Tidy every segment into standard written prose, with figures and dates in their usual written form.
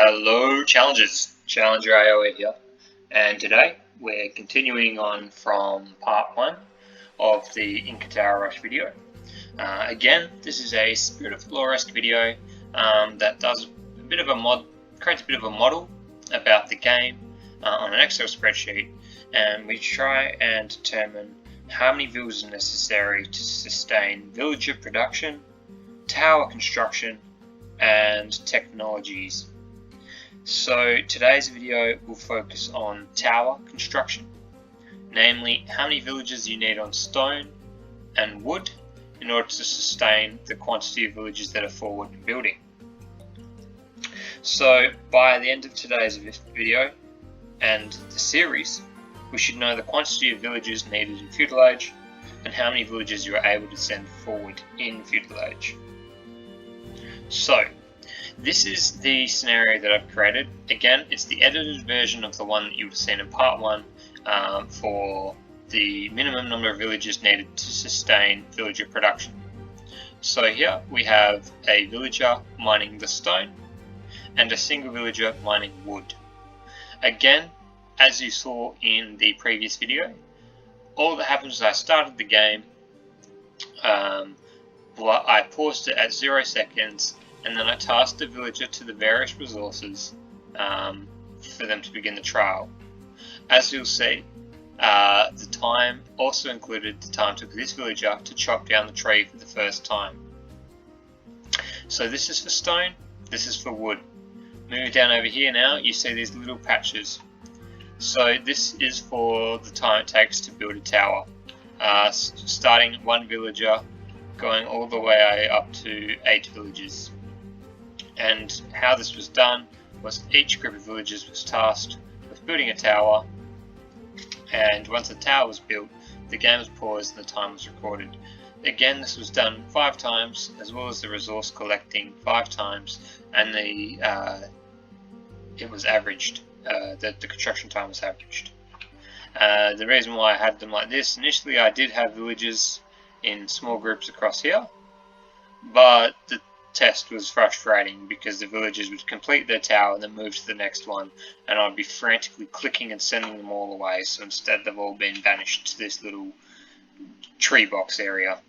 Hello challengers, ChallengerAoE here, and today we're continuing on from part 1 of the Inca Tower Rush video. Again, this is a Spirit of Lore-esque video that does a bit of a creates a bit of a model about the game on an Excel spreadsheet, and we try and determine how many villages are necessary to sustain villager production, tower construction, and technologies. So today's video will focus on tower construction, namely how many villages you need on stone and wood in order to sustain the quantity of villages that are forward in building. So by the end of today's video and the series, we should know the quantity of villages needed in feudal age and how many villages you are able to send forward in feudal age. So this is the scenario that I've created. Again, it's the edited version of the one that you would have seen in part 1 for the minimum number of villages needed to sustain villager production. So here we have a villager mining the stone and a single villager mining wood. Again, as you saw in the previous video, all that happens is I started the game, I paused it at 0 seconds, and then I tasked the villager to the various resources for them to begin the trial. As you'll see, the time also included the time it took this villager to chop down the tree for the first time. So this is for stone, this is for wood. Moving down over here now, you see these little patches. So this is for the time it takes to build a tower. Starting at 1 villager, going all the way up to 8 villages. And how this was done was each group of villagers was tasked with building a tower, and once the tower was built, the game was paused and the time was recorded. Again, this was done 5 times, as well as the resource collecting 5 times, and it was averaged. The construction time was averaged. The reason why I had them like this, initially I did have villages in small groups across here, but the test was frustrating because the villagers would complete their tower and then move to the next one, and I'd be frantically clicking and sending them all away. So instead they've all been banished to this little tree box area.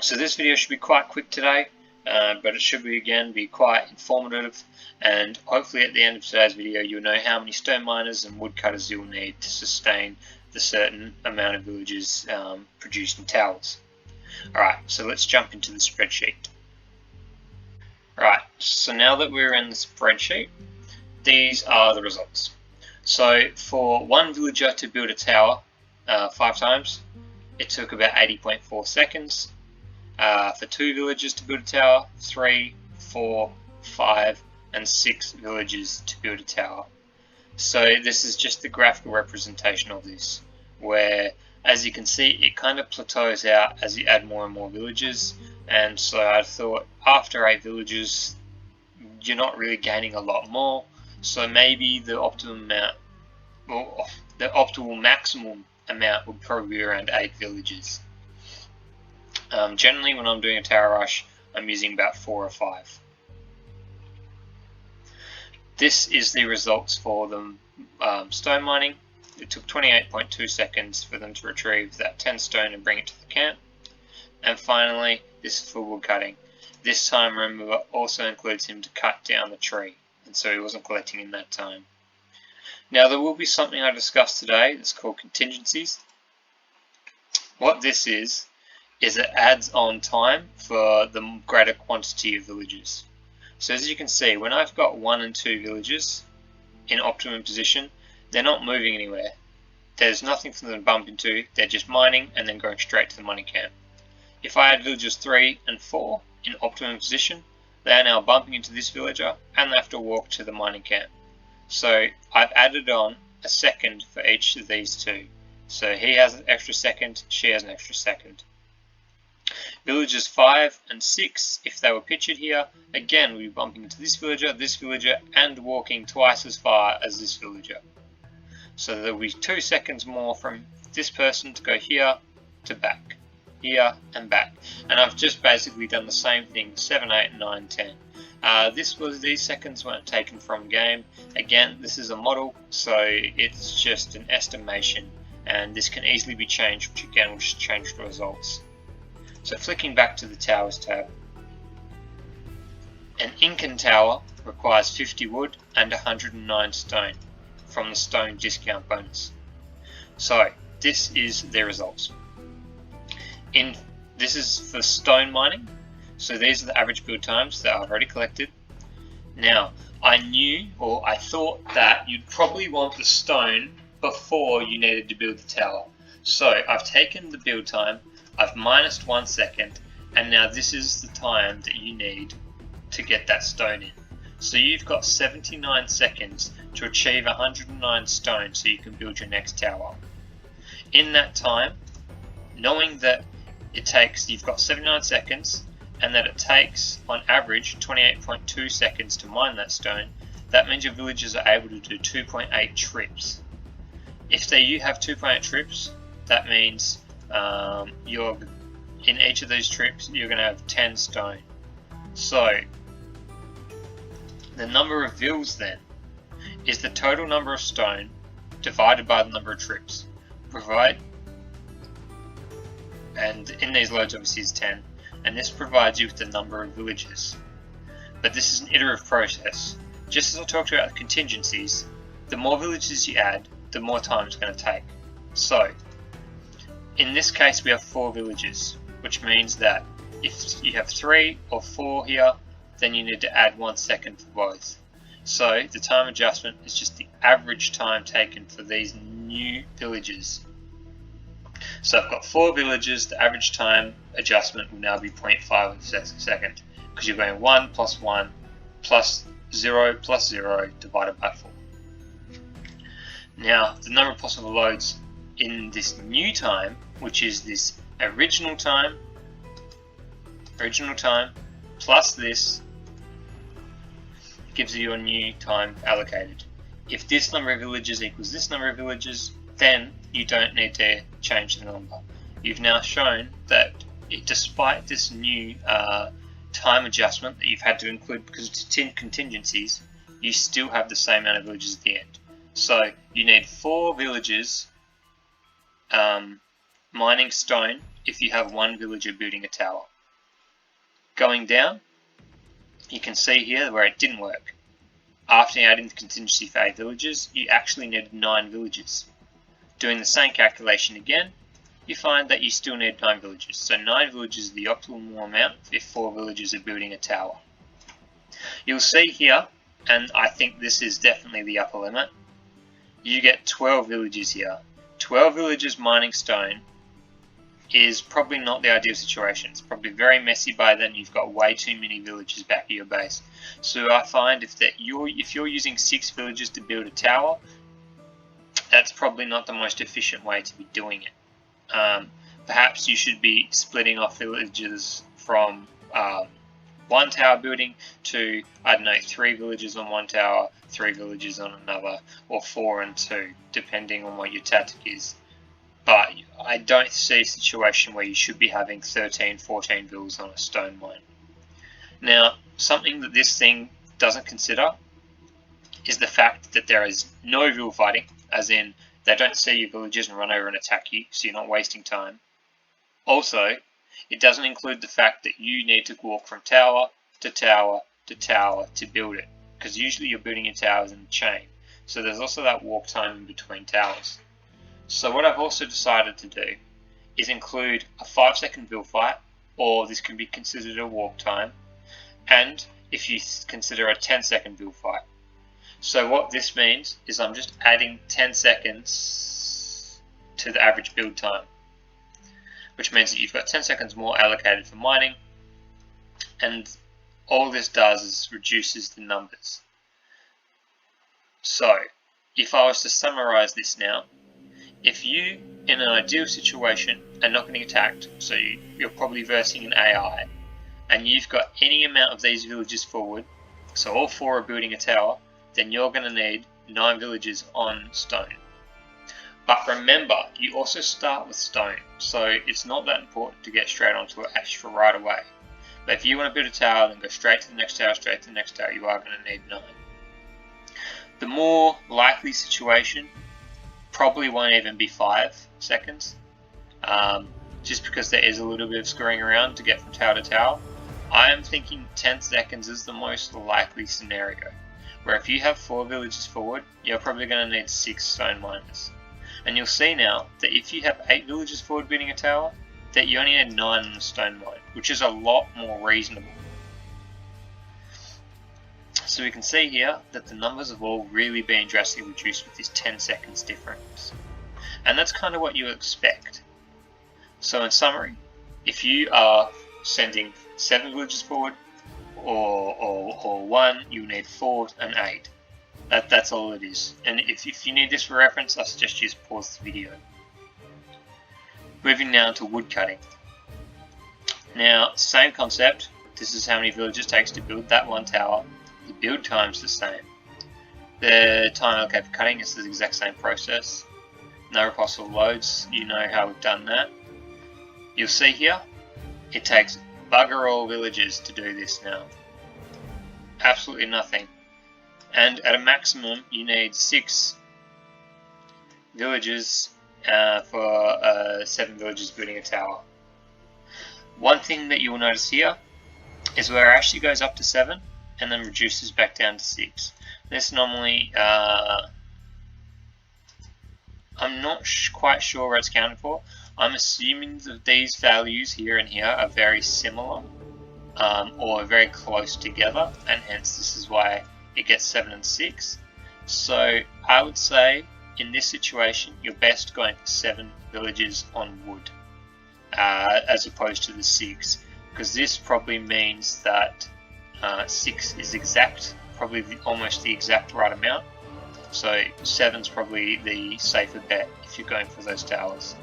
So this video should be quite quick today, but it should be quite informative, and hopefully at the end of today's video you'll know how many stone miners and woodcutters you'll need to sustain the certain amount of villages produced in towers. Alright, so let's jump into the spreadsheet. Right, so now that we're in the spreadsheet, these are the results. So for 1 villager to build a tower 5 times, it took about 80.4 seconds. For 2 villagers to build a tower, 3, 4, 5, and 6 villagers to build a tower. So this is just the graphical representation of this, where as you can see it kind of plateaus out as you add more and more villages. And so I thought after 8 villages you're not really gaining a lot more, so maybe the optimum amount, well, the optimal maximum amount would probably be around 8 villages. Generally when I'm doing a tower rush I'm using about 4 or 5. This is the results for the stone mining. It took 28.2 seconds for them to retrieve that 10 stone and bring it to the camp. And finally, this is for wood cutting. This time, remember, also includes him to cut down the tree, and so he wasn't collecting in that time. Now, there will be something I discussed today that's called contingencies. What this is it adds on time for the greater quantity of villages. So as you can see, when I've got 1 and 2 villages in optimum position, they're not moving anywhere. There's nothing for them to bump into, they're just mining and then going straight to the mining camp. If I add villagers 3 and 4 in optimum position, they are now bumping into this villager and they have to walk to the mining camp. So I've added on a second for each of these 2. So he has an extra second, she has an extra second. Villagers 5 and 6, if they were pictured here, again we'll be bumping into this villager, and walking twice as far as this villager. So there will be 2 seconds more from this person to go here to back, here and back. And I've just basically done the same thing 7, 8, 9, 10. These seconds weren't taken from game. Again, this is a model, so it's just an estimation, and this can easily be changed, which again will just change the results. So flicking back to the Towers tab, an Incan tower requires 50 wood and 109 stone from the stone discount bonus. So this is their results. This is for stone mining. So these are the average build times that I've already collected. Now, I thought that you'd probably want the stone before you needed to build the tower. So I've taken the build time, I've minused 1 second, and now this is the time that you need to get that stone in. So you've got 79 seconds to achieve 109 stone so you can build your next tower. In that time, knowing that you've got 79 seconds, and that it takes, on average, 28.2 seconds to mine that stone, that means your villagers are able to do 2.8 trips. If you have 2.8 trips, that means in each of those trips, you're going to have 10 stone. So, the number of vills then is the total number of stone divided by the number of trips. And in these loads obviously is 10. And this provides you with the number of villages. But this is an iterative process. Just as I talked about the contingencies, the more villages you add, the more time it's going to take. So, in this case we have 4 villages, which means that if you have 3 or 4 here, then you need to add 1 second for both. So, the time adjustment is just the average time taken for these new villages. So I've got 4 villages, the average time adjustment will now be 0.5 of a second, because you're going 1 plus 1 plus 0 plus 0 divided by 4. Now, the number of possible loads in this new time, which is this original time plus this, gives you a new time allocated. If this number of villages equals this number of villages, then you don't need to change the number. You've now shown that despite this new time adjustment that you've had to include because it's 10 contingencies, you still have the same amount of villages at the end. So you need 4 villages mining stone if you have 1 villager building a tower. Going down, you can see here where it didn't work. After adding the contingency for 8 villages, you actually needed 9 villages. Doing the same calculation again, you find that you still need 9 villages. So 9 villages is the optimal amount if 4 villagers are building a tower. You'll see here, and I think this is definitely the upper limit, you get 12 villages here. 12 villagers mining stone is probably not the ideal situation. It's probably very messy by then. You've got way too many villagers back at your base. So I find if you're using 6 villagers to build a tower, that's probably not the most efficient way to be doing it. Perhaps you should be splitting off villages from 1 tower building to, I don't know, 3 villages on 1 tower, 3 villages on another, or 4 and 2, depending on what your tactic is. But I don't see a situation where you should be having 13, 14 vills on a stone mine. Now, something that this thing doesn't consider is the fact that there is no vill fighting, as in they don't see your villagers and run over and attack you, so you're not wasting time. Also, it doesn't include the fact that you need to walk from tower to tower to tower to build it, because usually you're building your towers in a chain, so there's also that walk time in between towers. So what I've also decided to do is include a 5-second vill fight, or this can be considered a walk time, and if you consider a 10-second vill fight. So what this means is I'm just adding 10 seconds to the average build time, which means that you've got 10 seconds more allocated for mining, and all this does is reduces the numbers. So if I was to summarize this now, if you, in an ideal situation, are not getting attacked, so you're probably versing an AI, and you've got any amount of these villages forward, so all 4 are building a tower, then you're going to need 9 villages on stone. But remember, you also start with stone, so it's not that important to get straight onto it extra right away. But if you want to build a tower, then go straight to the next tower, straight to the next tower, you are going to need 9. The more likely situation probably won't even be 5 seconds, just because there is a little bit of screwing around to get from tower to tower. I am thinking 10 seconds is the most likely scenario, where if you have 4 villages forward, you're probably going to need 6 stone miners. And you'll see now that if you have 8 villages forward building a tower, that you only need 9 on the stone mine, which is a lot more reasonable. So we can see here that the numbers have all really been drastically reduced with this 10 seconds difference. And that's kind of what you expect. So in summary, if you are sending 7 villages forward or 1, you need 4 and 8. That's all it is. And if you need this for reference, I suggest you just pause the video. Moving now to wood cutting. Now, same concept. This is how many villages it takes to build that one tower. The build time's the same. The time allocated for cutting is the exact same process. No possible loads. You know how we've done that. You'll see here, it takes bugger all villages to do this now. Absolutely nothing. And at a maximum, you need 6 villages for 7 villages building a tower. One thing that you will notice here is where it actually goes up to 7 and then reduces back down to 6. This normally, I'm not quite sure where it's counted for. I'm assuming that these values here and here are very similar or very close together, and hence this is why it gets 7 and 6. So I would say in this situation you're best going for 7 villages on wood as opposed to the 6, because this probably means that 6 is exact, probably almost the exact right amount. So 7's probably the safer bet if you're going for those towers.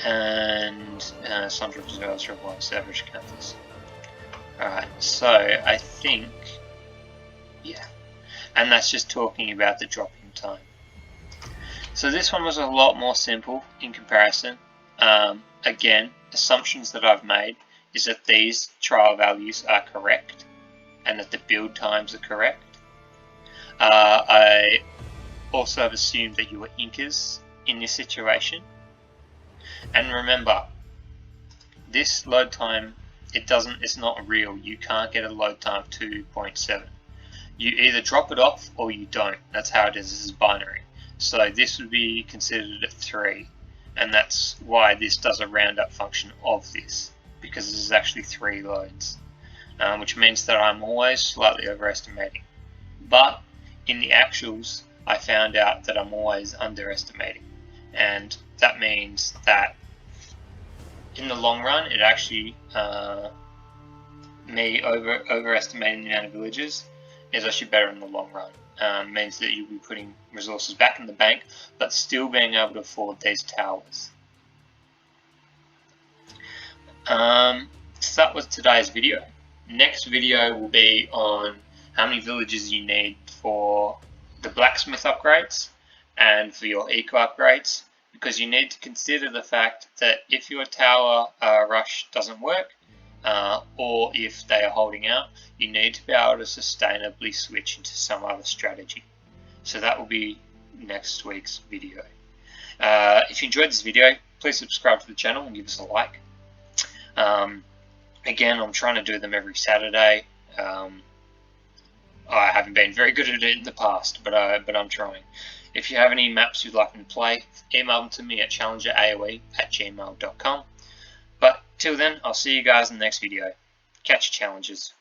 And some drops as well, so average counters. Alright, so I think, yeah, and that's just talking about the dropping time. So this one was a lot more simple in comparison. Again, assumptions that I've made is that these trial values are correct and that the build times are correct. I also have assumed that you were inkers in this situation. And remember, this load time, it's not real. You can't get a load time of 2.7. You either drop it off or you don't. That's how it is. This is binary. So this would be considered a 3, and that's why this does a roundup function of this, because this is actually 3 loads, which means that I'm always slightly overestimating. But in the actuals, I found out that I'm always underestimating, and that means that in the long run, it actually me overestimating the amount of villages is actually better in the long run. Means that you'll be putting resources back in the bank, but still being able to afford these towers. So that was today's video. Next video will be on how many villages you need for the blacksmith upgrades and for your eco upgrades, because you need to consider the fact that if your tower rush doesn't work, or if they are holding out, you need to be able to sustainably switch into some other strategy. So that will be next week's video. If you enjoyed this video, please subscribe to the channel and give us a like. Again, I'm trying to do them every Saturday. I haven't been very good at it in the past, but I'm trying. If you have any maps you'd like me to play, email them to me at ChallengerAoE@gmail.com. But till then, I'll see you guys in the next video. Catch your challenges.